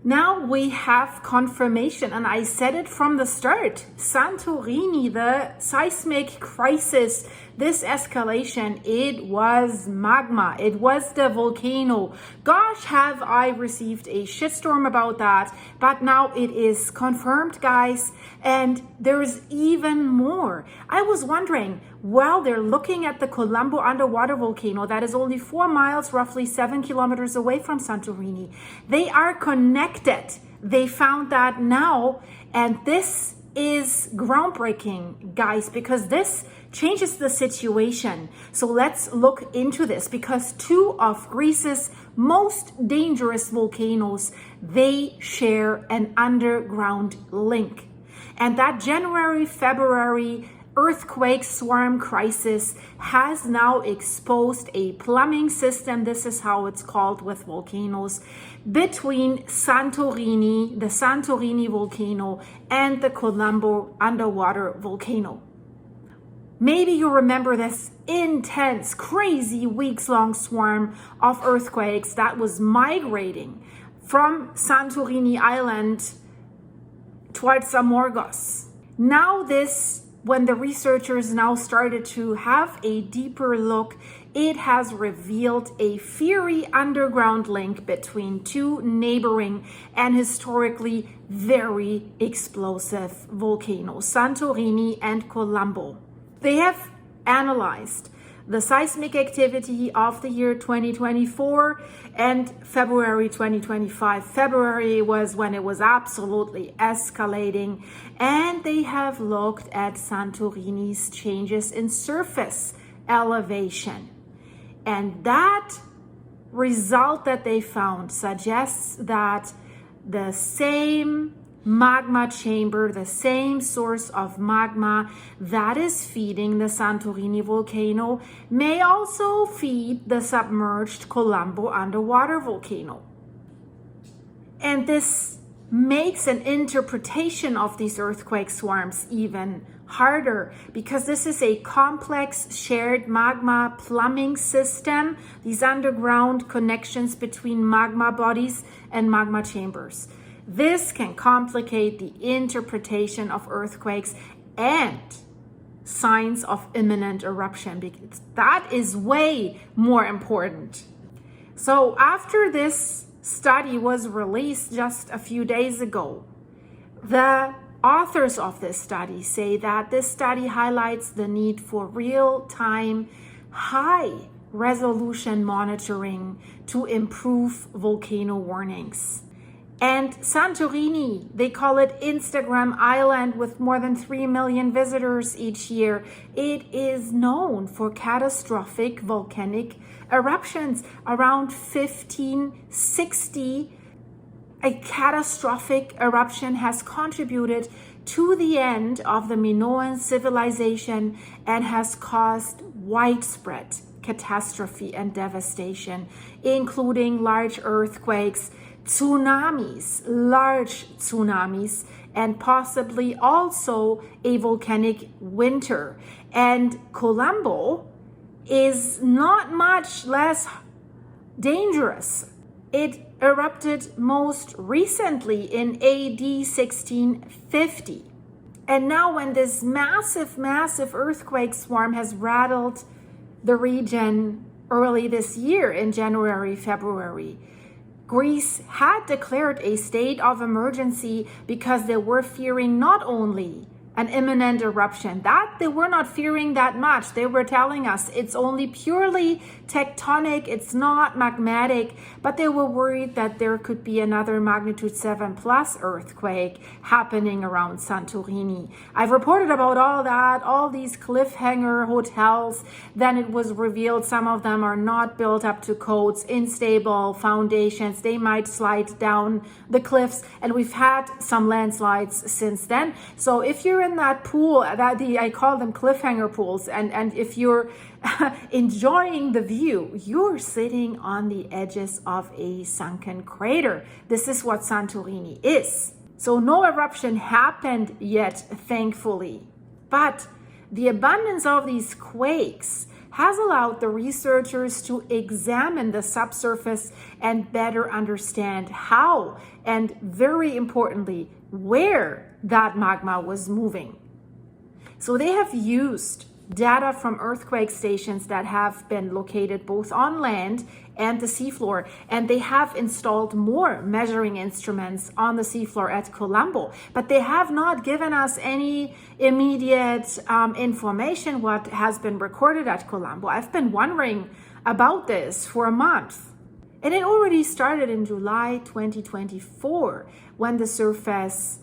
Now we have confirmation, and I said it from the start. Santorini, the seismic crisis, this escalation, it was magma. It was the volcano. Gosh, have I received a shitstorm about that. But now it is confirmed, guys. And there's even more. I was wondering, while they're looking at the Kolumbo underwater volcano that is only 4 miles, roughly 7 kilometers away from Santorini, they are connected. They found that now, and this is groundbreaking, guys, because this changes the situation. So let's look into this, because two of Greece's most dangerous volcanoes, they share an underground link. And that January-February earthquake swarm crisis has now exposed a plumbing system, this is how it's called with volcanoes, between Santorini, the Santorini volcano, and the Kolumbo underwater volcano. Maybe you remember this intense, crazy, weeks-long swarm of earthquakes that was migrating from Santorini Island towards Amorgos. Now when the researchers now started to have a deeper look, it has revealed a fiery underground link between two neighboring and historically very explosive volcanoes, Santorini and Kolumbo. They have analyzed the seismic activity of the year 2024 and February 2025. February was when it was absolutely escalating, and they have looked at Santorini's changes in surface elevation. And that result that they found suggests that the same magma chamber, the same source of magma that is feeding the Santorini volcano, may also feed the submerged Kolumbo underwater volcano. And this makes an interpretation of these earthquake swarms even harder, because this is a complex shared magma plumbing system, these underground connections between magma bodies and magma chambers. This can complicate the interpretation of earthquakes and signs of imminent eruption, because that is way more important. So after this study was released just a few days ago, the authors of this study say that this study highlights the need for real-time, high-resolution monitoring to improve volcano warnings. And Santorini, they call it Instagram Island with more than 3 million visitors each year. It is known for catastrophic volcanic eruptions. Around 1560, a catastrophic eruption has contributed to the end of the Minoan civilization and has caused widespread catastrophe and devastation, including large earthquakes, tsunamis, large tsunamis, and possibly also a volcanic winter. And Kolumbo is not much less dangerous. It erupted most recently in AD 1650. And now when this massive earthquake swarm has rattled the region early this year in January, February, Greece had declared a state of emergency because they were fearing not only an imminent eruption, that they were not fearing that much. They were telling us it's only purely tectonic, it's not magmatic, but they were worried that there could be another magnitude 7+ earthquake happening around Santorini. I've reported about all that, all these cliffhanger hotels. Then it was revealed some of them are not built up to codes, unstable foundations. They might slide down the cliffs, and we've had some landslides since then. So if you're in that pool, I call them cliffhanger pools, and if you're enjoying the view, you're sitting on the edges of a sunken crater. This is what Santorini is. So no eruption happened yet, thankfully. But the abundance of these quakes has allowed the researchers to examine the subsurface and better understand how, and very importantly, where that magma was moving. So they have used data from earthquake stations that have been located both on land and the seafloor, and they have installed more measuring instruments on the seafloor at Kolumbo, but they have not given us any immediate information what has been recorded at Kolumbo. I've been wondering about this for a month, and it already started in July 2024 when the surface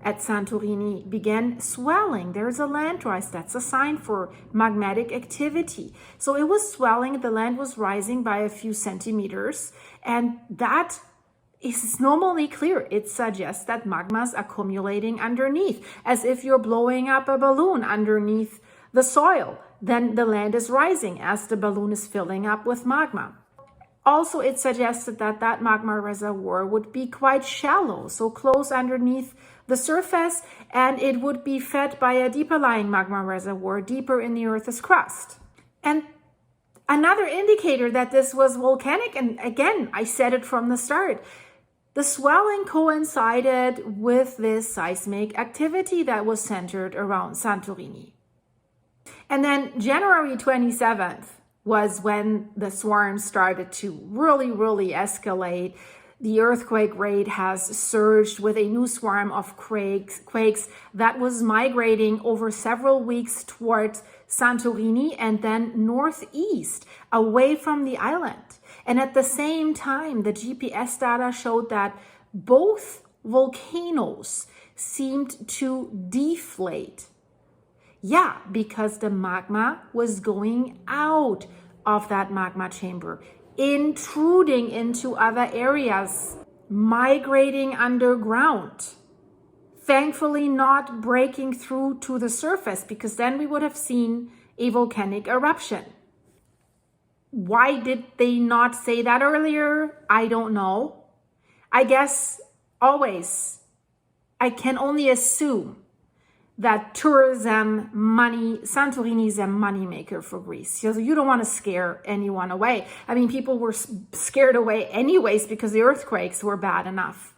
at Santorini began swelling. There's a land rise. That's a sign for magmatic activity. So it was swelling. The land was rising by a few centimeters. And that is normally clear. It suggests that magma is accumulating underneath, as if you're blowing up a balloon underneath the soil. Then the land is rising as the balloon is filling up with magma. Also, it suggested that that magma reservoir would be quite shallow, so close underneath the surface, and it would be fed by a deeper lying magma reservoir deeper in the Earth's crust. And another indicator that this was volcanic, and again, I said it from the start, the swelling coincided with this seismic activity that was centered around Santorini. And then January 27th was when the swarm started to really escalate. The earthquake rate has surged with a new swarm of quakes that was migrating over several weeks towards Santorini and then northeast, away from the island. And at the same time, the GPS data showed that both volcanoes seemed to deflate. Yeah, because the magma was going out of that magma chamber, intruding into other areas, migrating underground. Thankfully not breaking through to the surface, because then we would have seen a volcanic eruption. Why did they not say that earlier? I don't know. I guess always, I can only assume that tourism money, Santorini is a moneymaker for Greece. So you don't want to scare anyone away. I mean, people were scared away anyways because the earthquakes were bad enough.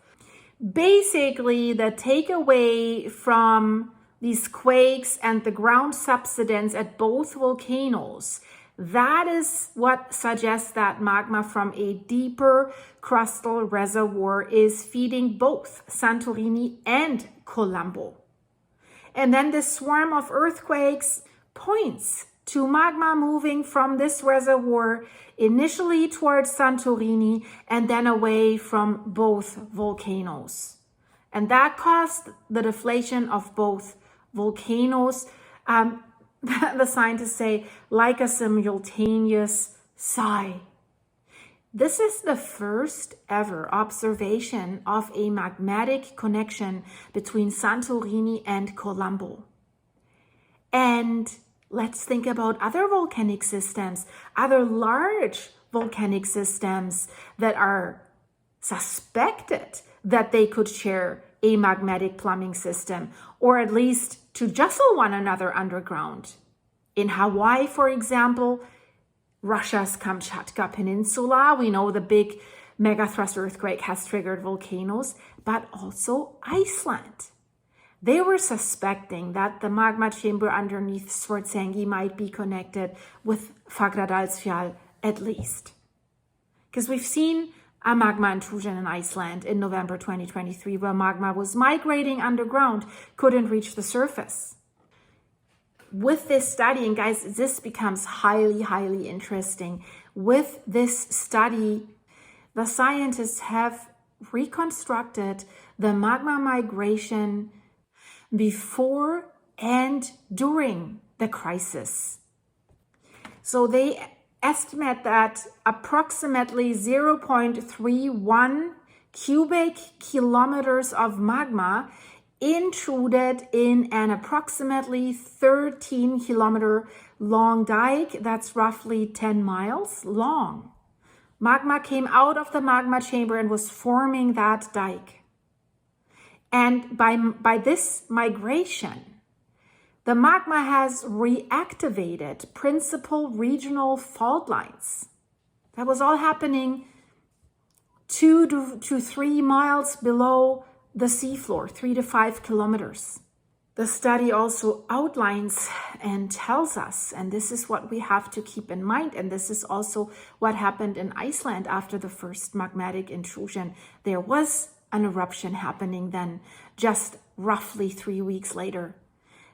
Basically, the takeaway from these quakes and the ground subsidence at both volcanoes, that is what suggests that magma from a deeper crustal reservoir is feeding both Santorini and Kolumbo. And then this swarm of earthquakes points to magma moving from this reservoir initially towards Santorini and then away from both volcanoes. And that caused the deflation of both volcanoes, the scientists say, like a simultaneous sigh. This is the first ever observation of a magmatic connection between Santorini and Kolumbo. And let's think about other volcanic systems, other large volcanic systems that are suspected that they could share a magmatic plumbing system, or at least to jostle one another underground. In Hawaii, for example, Russia's Kamchatka Peninsula, we know the big megathrust earthquake has triggered volcanoes, but also Iceland. They were suspecting that the magma chamber underneath Svartsengi might be connected with Fagradalsfjall at least. Because we've seen a magma intrusion in Iceland in November 2023 where magma was migrating underground, couldn't reach the surface. With this study, and guys, this becomes highly interesting. With this study, the scientists have reconstructed the magma migration before and during the crisis. So they estimate that approximately 0.31 cubic kilometers of magma intruded in an approximately 13-kilometer long dike that's roughly 10 miles long. Magma came out of the magma chamber and was forming that dike. And by this migration, The magma has reactivated principal regional fault lines. That was all happening 2 to 3 miles below the seafloor, 3 to 5 kilometers. The study also outlines and tells us, and this is what we have to keep in mind, and this is also what happened in Iceland after the first magmatic intrusion. There was an eruption happening then, just roughly 3 weeks later.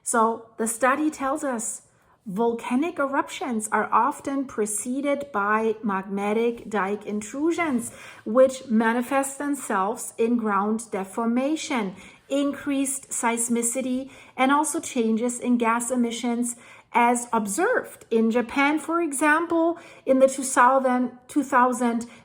So the study tells us volcanic eruptions are often preceded by magmatic dike intrusions, which manifest themselves in ground deformation, increased seismicity, and also changes in gas emissions as observed in Japan, for example, in the 2000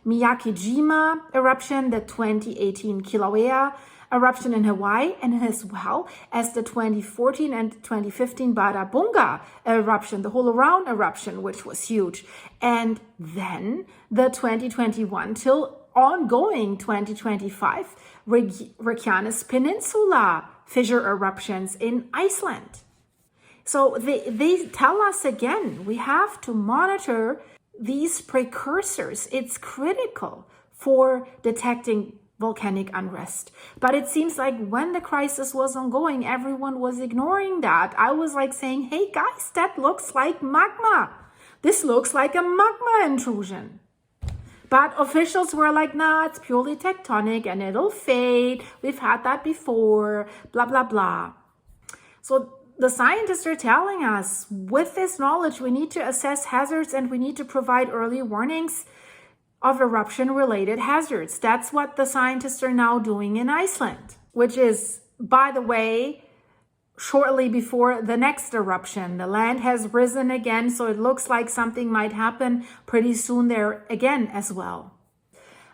Miyakijima eruption, the 2018 Kilauea eruption in Hawaii, and as well as the 2014 and 2015 Barabunga eruption, the whole around eruption, which was huge. And then the 2021 till ongoing 2025 Reykjanes Peninsula fissure eruptions in Iceland. So they tell us again, we have to monitor these precursors. It's critical for detecting volcanic unrest. But it seems like when the crisis was ongoing, everyone was ignoring that. I was like saying, hey guys, that looks like magma. This looks like a magma intrusion. But officials were like, nah, it's purely tectonic and it'll fade. We've had that before, blah, blah, blah. So the scientists are telling us, with this knowledge, we need to assess hazards and we need to provide early warnings of eruption-related hazards. That's what the scientists are now doing in Iceland, which is, by the way, shortly before the next eruption. The land has risen again, so it looks like something might happen pretty soon there again as well.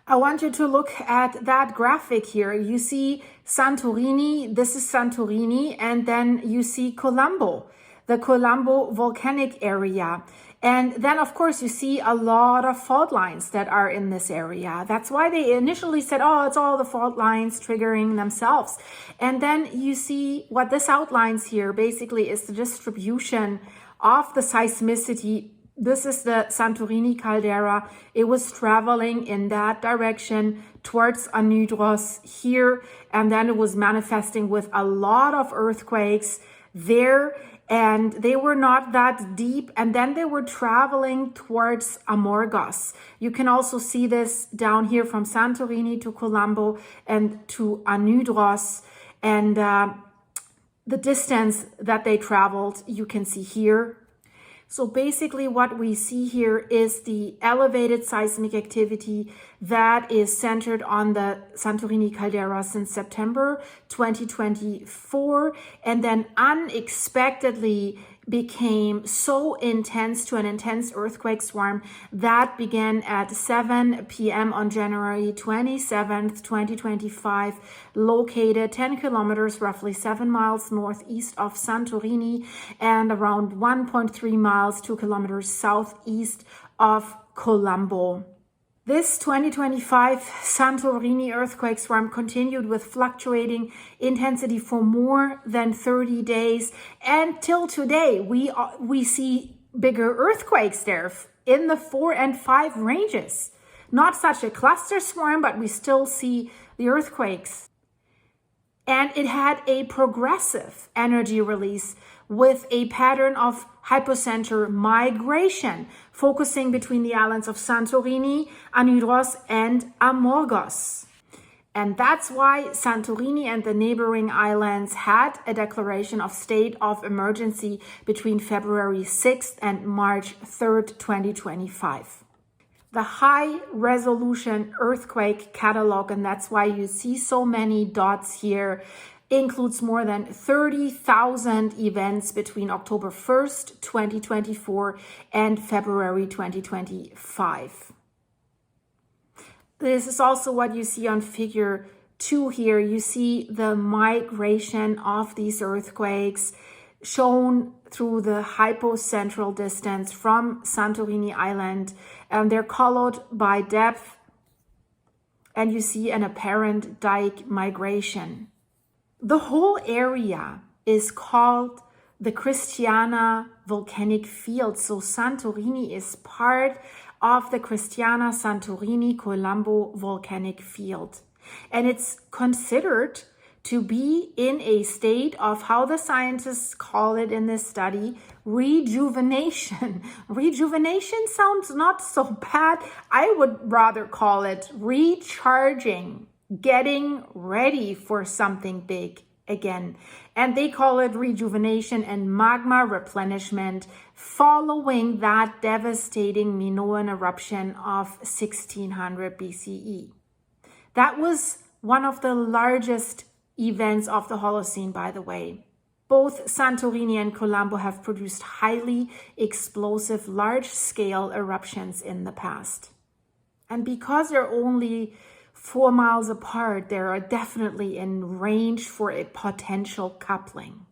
I want you to look at that graphic here. You see Santorini, this is Santorini, and then you see Kolumbo, the Kolumbo volcanic area. And then, of course, you see a lot of fault lines that are in this area. That's why they initially said, oh, it's all the fault lines triggering themselves. And then you see what this outlines here basically is the distribution of the seismicity. This is the Santorini caldera. It was traveling in that direction towards Anudros here. And then it was manifesting with a lot of earthquakes there. And they were not that deep. And then they were traveling towards Amorgos. You can also see this down here from Santorini to Kolumbo and to Anudros. And the distance that they traveled, you can see here. So basically what we see here is the elevated seismic activity that is centered on the Santorini caldera since September 2024, and then unexpectedly became so intense to an intense earthquake swarm that began at 7 p.m. on January 27th, 2025, located 10 kilometers, roughly 7 miles northeast of Santorini and around 1.3 miles, 2 kilometers southeast of Kolumbo. This 2025 Santorini earthquake swarm continued with fluctuating intensity for more than 30 days. And till today, we see bigger earthquakes there in the 4 and 5 ranges. Not such a cluster swarm, but we still see the earthquakes. And it had a progressive energy release with a pattern of hypocenter migration, focusing between the islands of Santorini, Anudros, and Amorgos. And that's why Santorini and the neighboring islands had a declaration of state of emergency between February 6th and March 3rd, 2025. The high resolution earthquake catalog, and that's why you see so many dots here, includes more than 30,000 events between October 1st, 2024 and February 2025. This is also what you see on figure 2 here. You see the migration of these earthquakes shown through the hypocentral distance from Santorini Island, and they're colored by depth, and you see an apparent dike migration. The whole area is called the Christiana volcanic field. So Santorini is part of the Christiana Santorini Kolumbo volcanic field. And it's considered to be in a state of, how the scientists call it in this study, rejuvenation. Rejuvenation sounds not so bad. I would rather call it recharging, getting ready for something big again. And they call it rejuvenation and magma replenishment following that devastating Minoan eruption of 1600 BCE. That was one of the largest events of the Holocene, by the way. Both Santorini and Kolumbo have produced highly explosive, large-scale eruptions in the past. And because they're only 4 miles apart, they are definitely in range for a potential coupling.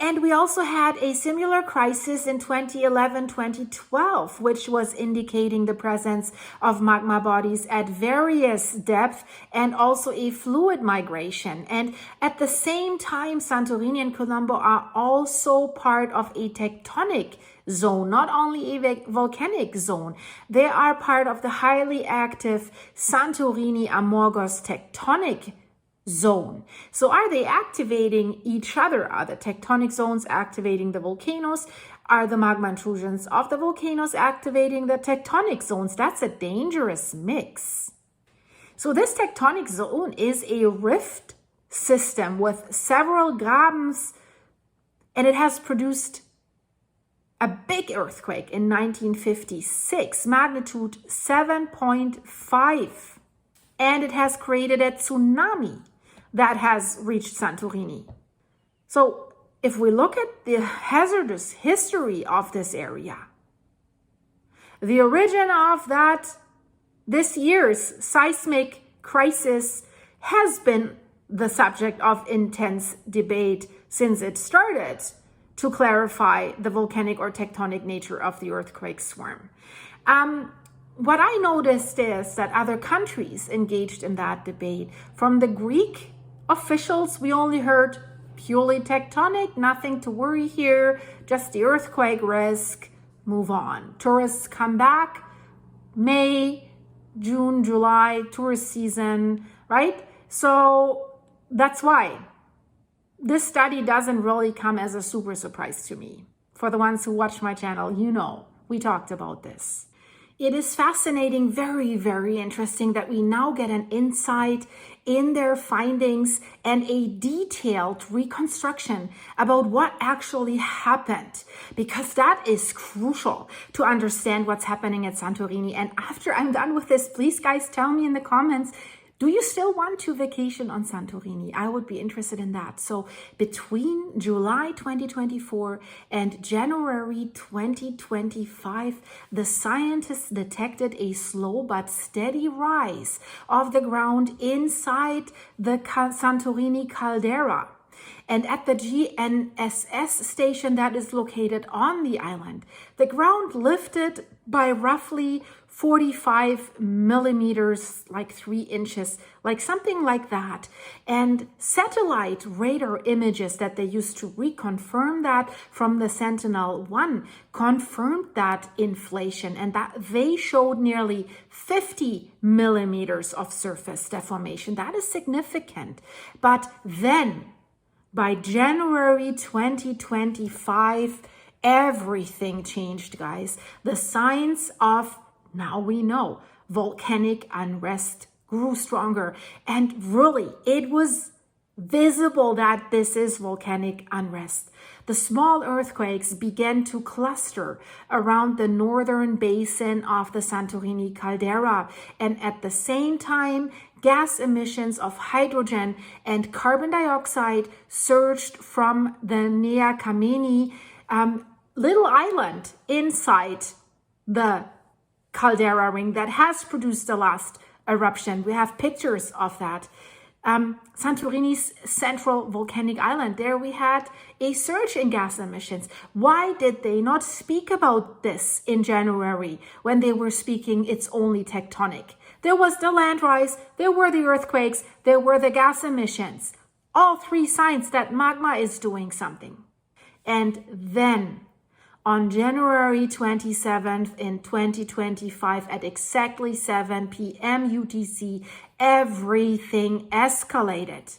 And we also had a similar crisis in 2011-2012, which was indicating the presence of magma bodies at various depths and also a fluid migration. And at the same time, Santorini and Kolumbo are also part of a tectonic zone, not only a volcanic zone. They are part of the highly active Santorini-Amorgos tectonic zone. So are they activating each other? Are the tectonic zones activating the volcanoes? Are the magma intrusions of the volcanoes activating the tectonic zones? That's a dangerous mix. So this tectonic zone is a rift system with several grabens, and it has produced a big earthquake in 1956, magnitude 7.5, and it has created a tsunami that has reached Santorini. So if we look at the hazardous history of this area, the origin of this year's seismic crisis has been the subject of intense debate since it started to clarify the volcanic or tectonic nature of the earthquake swarm. What I noticed is that other countries engaged in that debate. From the Greek officials, we only heard purely tectonic, nothing to worry here, just the earthquake risk, move on. Tourists come back, May, June, July, tourist season, right? So that's why this study doesn't really come as a super surprise to me. For the ones who watch my channel, you know, we talked about this. It is fascinating, very, very interesting that we now get an insight in their findings and a detailed reconstruction about what actually happened, because that is crucial to understand what's happening at Santorini. And after I'm done with this, please guys tell me in the comments, do you still want to vacation on Santorini? I would be interested in that. So between July 2024 and January 2025, the scientists detected a slow but steady rise of the ground inside the Santorini caldera. And at the GNSS station that is located on the island, the ground lifted by roughly 45 millimeters, like 3 inches, like something like that. And satellite radar images that they used to reconfirm that from the Sentinel-1 confirmed that inflation, and that they showed nearly 50 millimeters of surface deformation. That is significant. But then by January 2025, everything changed, guys. The signs of, now we know, volcanic unrest grew stronger. And really, it was visible that this is volcanic unrest. The small earthquakes began to cluster around the northern basin of the Santorini caldera. And at the same time, gas emissions of hydrogen and carbon dioxide surged from the Nea Kameni little island inside the caldera ring that has produced the last eruption. We have pictures of that. Santorini's central volcanic island, there we had a surge in gas emissions. Why did they not speak about this in January when they were speaking it's only tectonic? There was the land rise, there were the earthquakes, there were the gas emissions. All 3 signs that magma is doing something. And then on January 27th in 2025 at exactly 7 p.m. UTC, everything escalated.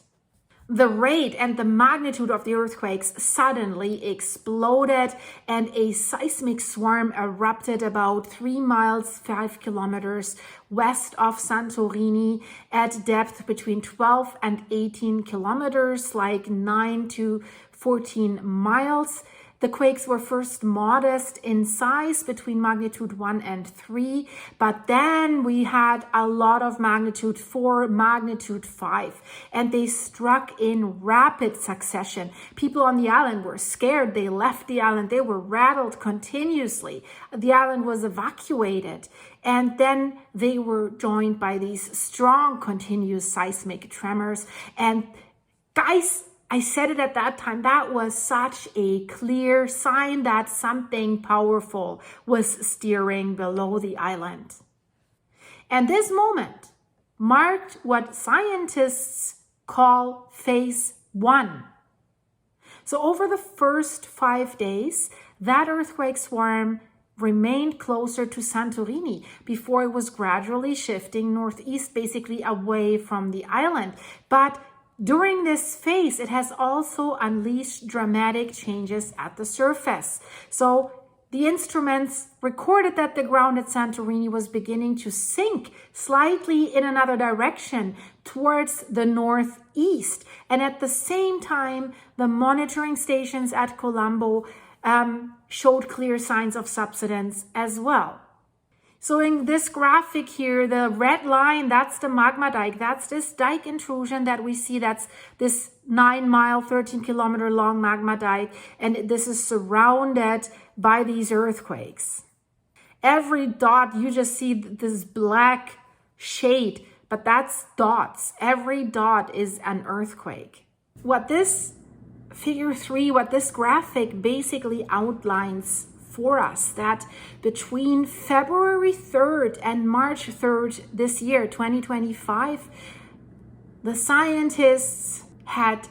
The rate and the magnitude of the earthquakes suddenly exploded, and a seismic swarm erupted about 3 miles, 5 kilometers west of Santorini at depth between 12 and 18 kilometers, like 9 to 14 miles. The quakes were first modest in size, between magnitude 1 and 3, but then we had a lot of magnitude 4, magnitude 5, and they struck in rapid succession. People on the island were scared. They left the island. They were rattled continuously. The island was evacuated, and then they were joined by these strong continuous seismic tremors. And guys, I said it at that time, that was such a clear sign that something powerful was steering below the island. And this moment marked what scientists call phase 1. So over the first 5 days, that earthquake swarm remained closer to Santorini before it was gradually shifting northeast, basically away from the island. But during this phase, it has also unleashed dramatic changes at the surface. So the instruments recorded that the ground at Santorini was beginning to sink slightly in another direction towards the northeast. And at the same time, the monitoring stations at Kolumbo showed clear signs of subsidence as well. So in this graphic here, the red line, that's the magma dike. That's this dike intrusion that we see. That's this 9-mile, 13-kilometer long magma dike. And this is surrounded by these earthquakes. Every dot, you just see this black shade, but that's dots. Every dot is an earthquake. What this figure 3, what this graphic basically outlines for us, that between February 3rd and March 3rd this year, 2025, the scientists had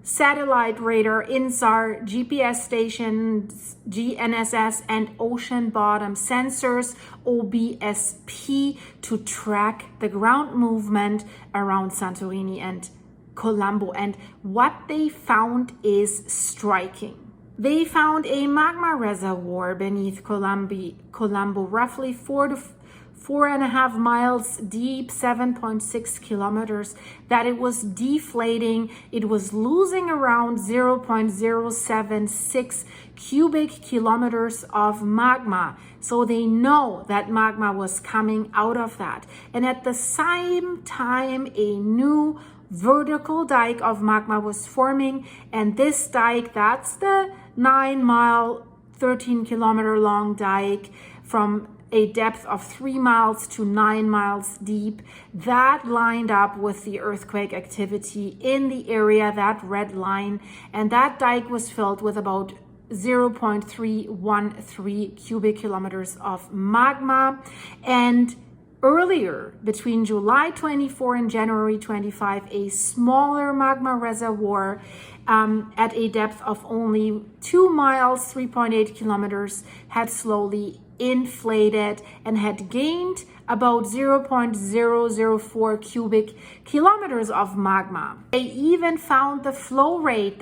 satellite radar, INSAR, GPS stations, GNSS, and ocean bottom sensors, OBSP, to track the ground movement around Santorini and Kolumbo. And what they found is striking. They found a magma reservoir beneath Kolumbo, roughly 4 to 4.5 miles deep, 7.6 kilometers, that it was deflating. It was losing around 0.076 cubic kilometers of magma. So they know that magma was coming out of that. And at the same time, a new vertical dike of magma was forming, and this dike, that's the 9-mile, 13-kilometer long dike from a depth of 3 miles to 9 miles deep, that lined up with the earthquake activity in the area, that red line, and that dike was filled with about 0.313 cubic kilometers of magma. And earlier, between July 24 and January 25, a smaller magma reservoir at a depth of only 2 miles, 3.8 kilometers, had slowly inflated and had gained about 0.004 cubic kilometers of magma. They even found the flow rate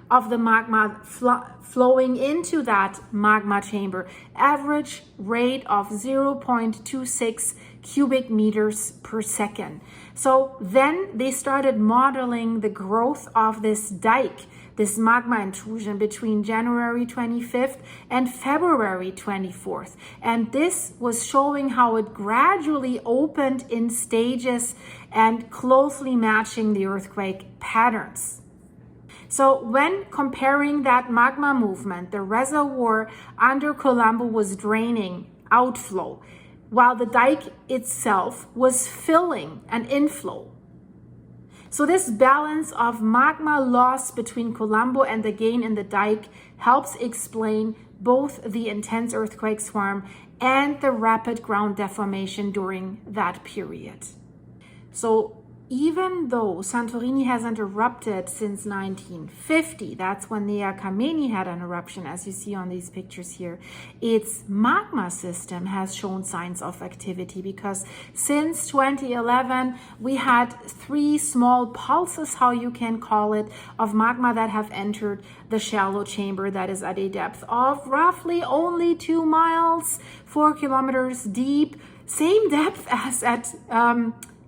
of the magma flowing into that magma chamber, average rate of 0.26 cubic meters per second. So then they started modeling the growth of this dike, this magma intrusion, between January 25th and February 24th. And this was showing how it gradually opened in stages and closely matching the earthquake patterns. So when comparing that magma movement, the reservoir under Kolumbo was draining, outflow, while the dike itself was filling, an inflow. So this balance of magma loss between Kolumbo and the gain in the dike helps explain both the intense earthquake swarm and the rapid ground deformation during that period. So even though Santorini hasn't erupted since 1950, that's when the Akameni had an eruption, as you see on these pictures here, its magma system has shown signs of activity, because since 2011, we had 3 small pulses, how you can call it, of magma that have entered the shallow chamber that is at a depth of roughly only 2 miles, 4 kilometers deep, same depth as at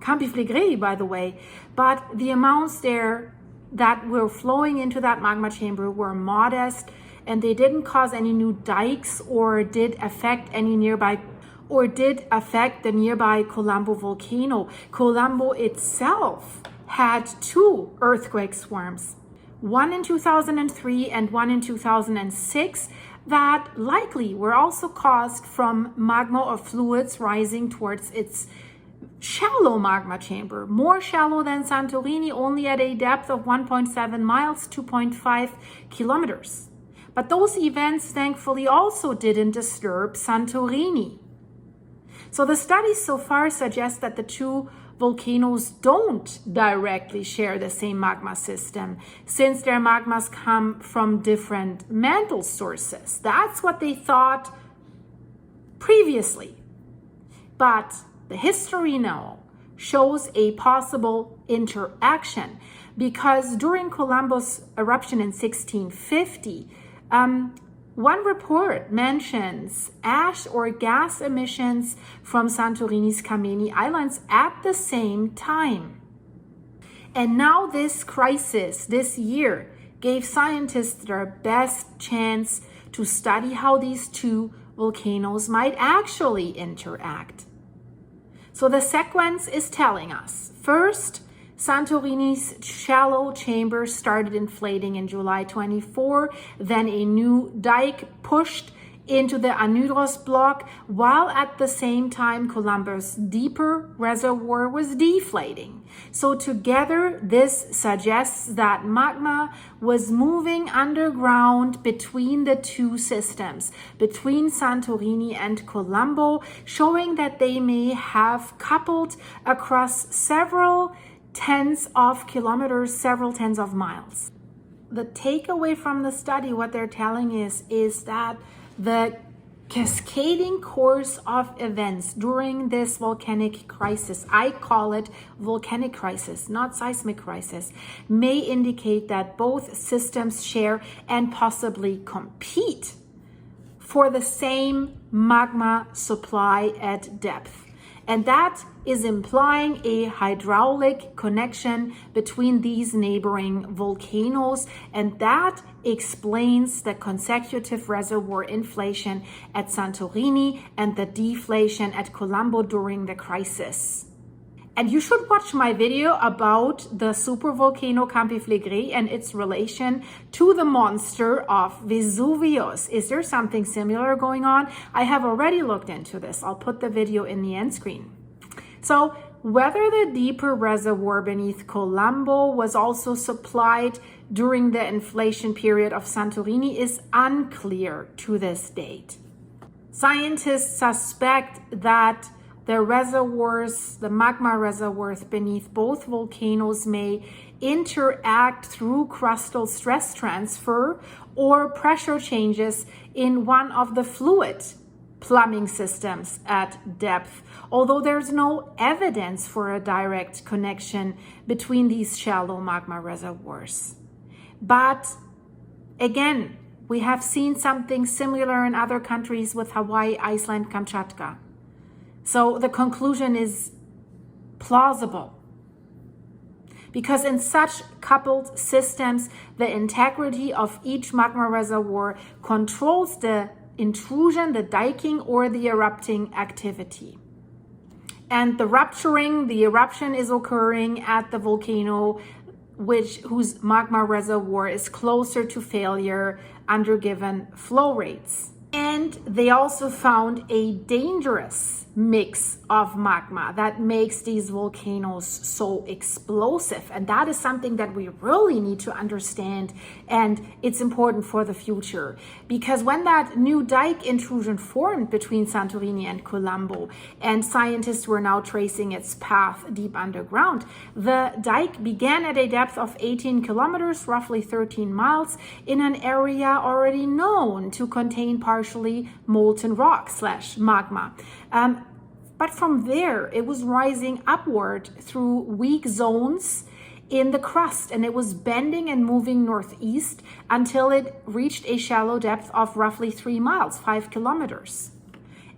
Campifligre, by the way, but the amounts there that were flowing into that magma chamber were modest, and they didn't cause any new dikes or did affect the nearby Kolumbo volcano. Kolumbo itself had 2 earthquake swarms, one in 2003 and one in 2006, that likely were also caused from magma or fluids rising towards its shallow magma chamber, more shallow than Santorini, only at a depth of 1.7 miles, 2.5 kilometers. But those events thankfully also didn't disturb Santorini. So the studies so far suggest that the 2 volcanoes don't directly share the same magma system, since their magmas come from different mantle sources. That's what they thought previously. But the history now shows a possible interaction, because during Kolumbo's eruption in 1650, one report mentions ash or gas emissions from Santorini's Kameni Islands at the same time. And now this crisis this year gave scientists their best chance to study how these 2 volcanoes might actually interact. So the sequence is telling us, first, Santorini's shallow chamber started inflating in July 24, then a new dike pushed into the Anudros block, while at the same time Kolumbo's deeper reservoir was deflating. So together, this suggests that magma was moving underground between the 2 systems, between Santorini and Kolumbo, showing that they may have coupled across several tens of kilometers, several tens of miles. The takeaway from the study, what they're telling is that the cascading course of events during this volcanic crisis, I call it volcanic crisis, not seismic crisis, may indicate that both systems share and possibly compete for the same magma supply at depth. And that is implying a hydraulic connection between these neighboring volcanoes, and that explains the consecutive reservoir inflation at Santorini and the deflation at Kolumbo during the crisis. And you should watch my video about the supervolcano Campifligre and its relation to the monster of Vesuvius. Is there something similar going on? I have already looked into this. I'll put the video in the end screen. So whether the deeper reservoir beneath Kolumbo was also supplied during the inflation period of Santorini is unclear to this date. Scientists suspect that the reservoirs, the magma reservoirs beneath both volcanoes may interact through crustal stress transfer or pressure changes in one of the fluid plumbing systems at depth, although there's no evidence for a direct connection between these shallow magma reservoirs. But again, we have seen something similar in other countries with Hawaii, Iceland, Kamchatka. So the conclusion is plausible, because in such coupled systems, the integrity of each magma reservoir controls the intrusion, the diking, or the erupting activity. And the eruption is occurring at the volcano whose magma reservoir is closer to failure under given flow rates. And And they also found a dangerous mix of magma that makes these volcanoes so explosive. And that is something that we really need to understand, and it's important for the future, because when that new dike intrusion formed between Santorini and Kolumbo, and scientists were now tracing its path deep underground, the dike began at a depth of 18 kilometers, roughly 13 miles, in an area already known to contain partially molten rock / magma. But from there, it was rising upward through weak zones in the crust, and it was bending and moving northeast until it reached a shallow depth of roughly 3 miles, 5 kilometers.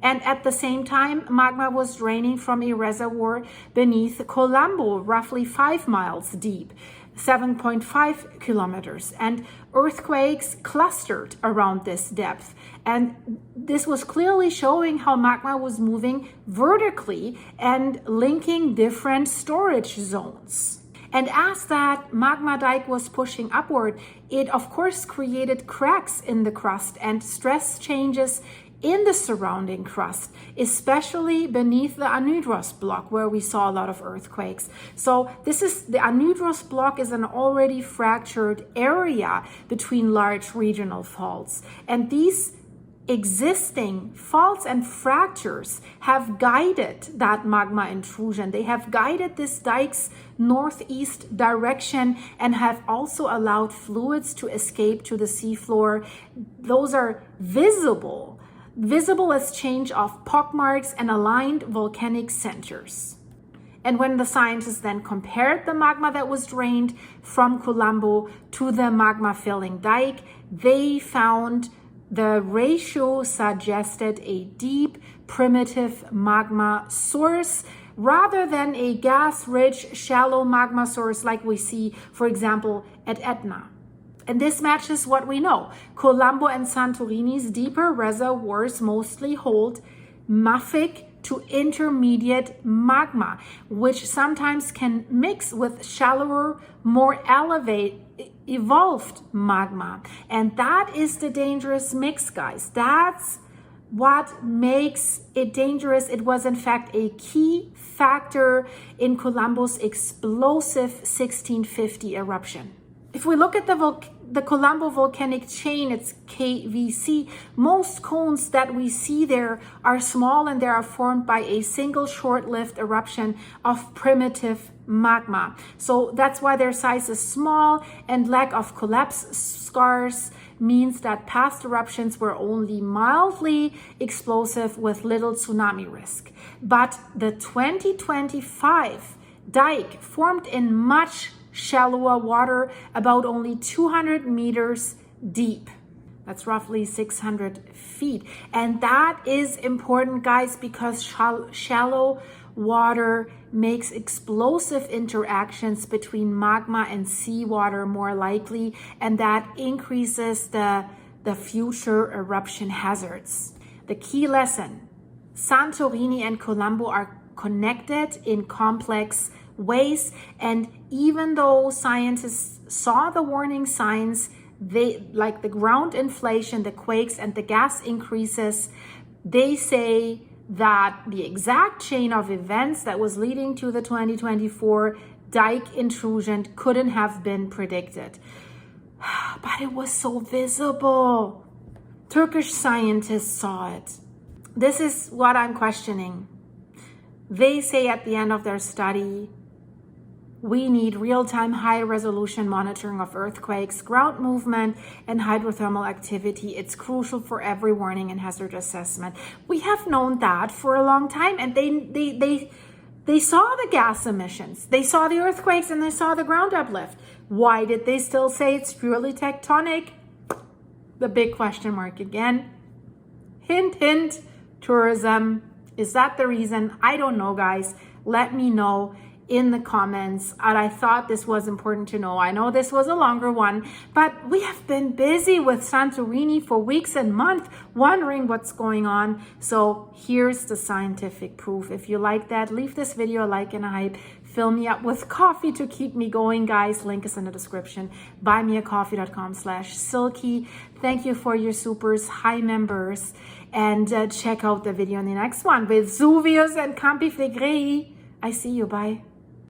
And at the same time, magma was draining from a reservoir beneath Kolumbo, roughly 5 miles deep, 7.5 kilometers, and earthquakes clustered around this depth. And this was clearly showing how magma was moving vertically and linking different storage zones. And as that magma dike was pushing upward, it of course created cracks in the crust and stress changes in the surrounding crust, especially beneath the anhydrous block where we saw a lot of earthquakes. So the anhydrous block is an already fractured area between large regional faults. And these existing faults and fractures have guided that magma intrusion. They have guided this dike's northeast direction and have also allowed fluids to escape to the seafloor. Those are visible as change of pockmarks and aligned volcanic centers. And when the scientists then compared the magma that was drained from Kolumbo to the magma filling dike, they found the ratio suggested a deep, primitive magma source rather than a gas-rich, shallow magma source like we see, for example, at Etna. And this matches what we know. Kolumbo and Santorini's deeper reservoirs mostly hold mafic to intermediate magma, which sometimes can mix with shallower, more evolved magma. And that is the dangerous mix, guys. That's what makes it dangerous. It was in fact a key factor in Kolumbo's explosive 1650 eruption. If we look at the Kolumbo volcanic chain, it's KVC, most cones that we see there are small, and they are formed by a single short-lived eruption of primitive magma. So that's why their size is small, and lack of collapse scars means that past eruptions were only mildly explosive with little tsunami risk. But the 2025 dike formed in much shallower water, about only 200 meters deep. That's roughly 600 feet. And that is important, guys, because shallow water makes explosive interactions between magma and seawater more likely, and that increases the future eruption hazards. The key lesson: Santorini and Kolumbo are connected in complex ways, and even though scientists saw the warning signs, they, like the ground inflation, the quakes, and the gas increases, they say that the exact chain of events that was leading to the 2024 dike intrusion couldn't have been predicted. But it was so visible. Turkish scientists saw it. This is what I'm questioning. They say at the end of their study, we need real-time high-resolution monitoring of earthquakes, ground movement, and hydrothermal activity. It's crucial for every warning and hazard assessment. We have known that for a long time, and they saw the gas emissions, they saw the earthquakes, and they saw the ground uplift. Why did they still say it's purely tectonic? The big question mark again. Hint, hint, tourism. Is that the reason? I don't know, guys. Let me know in the comments. And I thought this was important to know. I know this was a longer one, but we have been busy with Santorini for weeks and months, wondering what's going on. So here's the scientific proof. If you like that, leave this video a like and a hype. Fill me up with coffee to keep me going, guys. Link is in the description. buymeacoffee.com/silky. Thank you for your supers. Hi, members. And check out the video in the next one with Vesuvius and Campi Flegrei. I see you. Bye.